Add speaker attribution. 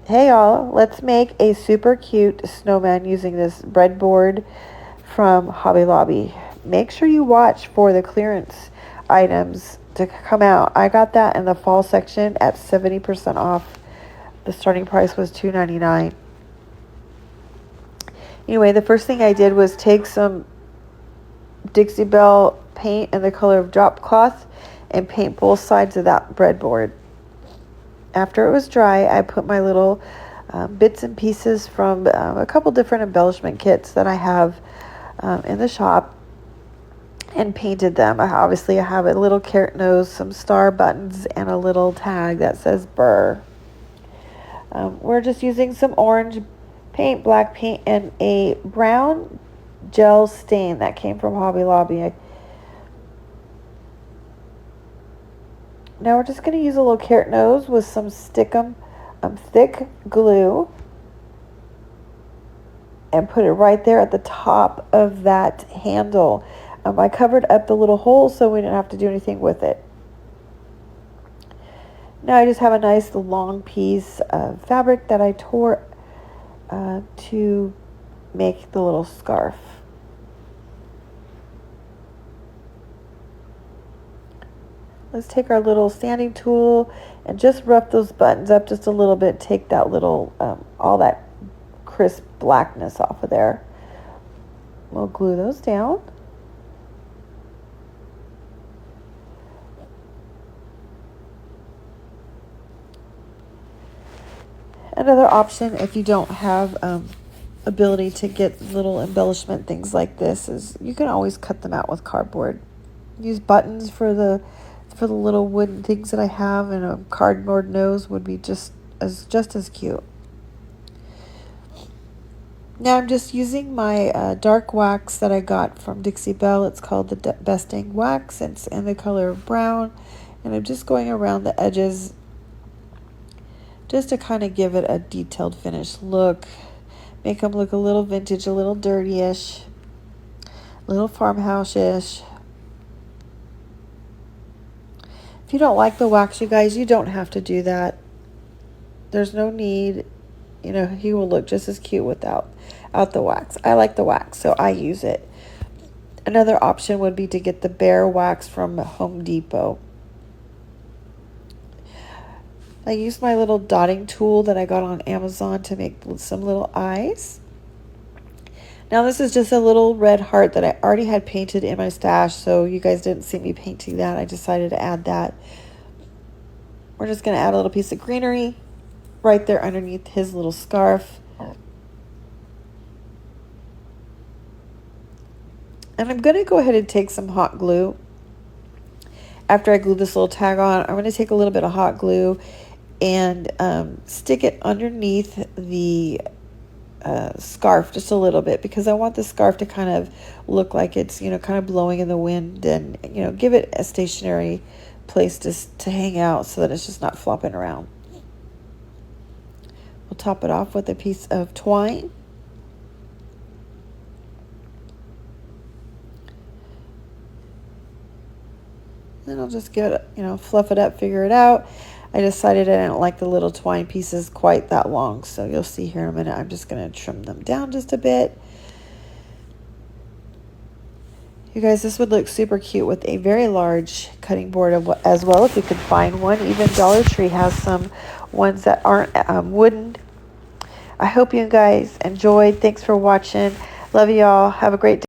Speaker 1: Hey y'all, let's make a super cute snowman using this breadboard from Hobby Lobby. Make sure you watch for the clearance items to come out. I got that in the fall section at 70% off. The starting price was $2.99. Anyway, the first thing I did was take some Dixie Belle paint in the color of drop cloth and paint both sides of that breadboard. After it was dry, I put my little bits and pieces from a couple different embellishment kits that I have in the shop and painted them. Obviously, I have a little carrot nose, some star buttons, and a little tag that says Burr. We're just using some orange paint, black paint, and a brown gel stain that came from Hobby Lobby. Now we're just going to use a little carrot nose with some Stickum thick glue and put it right there at the top of that handle. I covered up the little hole so we didn't have to do anything with it. Now I just have a nice long piece of fabric that I tore to make the little scarf. Let's take our little sanding tool and just rough those buttons up just a little bit. Take that little, all that crisp blackness off of there. We'll glue those down. Another option, if you don't have ability to get little embellishment things like this, is you can always cut them out with cardboard. Use buttons for the little wooden things that I have, and a cardboard nose would be just as cute. Now I'm just using my dark wax that I got from Dixie Belle. It's called the Besting Wax. It's in the color of brown, and I'm just going around the edges just to kind of give it a detailed finished look. Make them look a little vintage, a little dirty-ish, a little farmhouse-ish. If you don't like the wax, you guys, you don't have to do that. There's no need. You know, he will look just as cute without the wax. I like the wax, so I use it. Another option would be to get the Bear Wax from Home Depot. I used my little dotting tool that I got on Amazon to make some little eyes. Now this is just a little red heart that I already had painted in my stash, so you guys didn't see me painting that. I decided to add that. We're just going to add a little piece of greenery right there underneath his little scarf. And I'm going to go ahead and take some hot glue. After I glue this little tag on, I'm going to take a little bit of hot glue and stick it underneath the scarf just a little bit, because I want the scarf to kind of look like it's, you know, kind of blowing in the wind, and, you know, give it a stationary place to hang out so that it's just not flopping around. We'll top it off with a piece of twine. Then I'll just give it, you know, fluff it up, figure it out. I decided I didn't like the little twine pieces quite that long, so you'll see here in a minute. I'm just going to trim them down just a bit. You guys, this would look super cute with a very large cutting board as well, if you could find one. Even Dollar Tree has some ones that aren't wooden. I hope you guys enjoyed. Thanks for watching. Love y'all. Have a great day.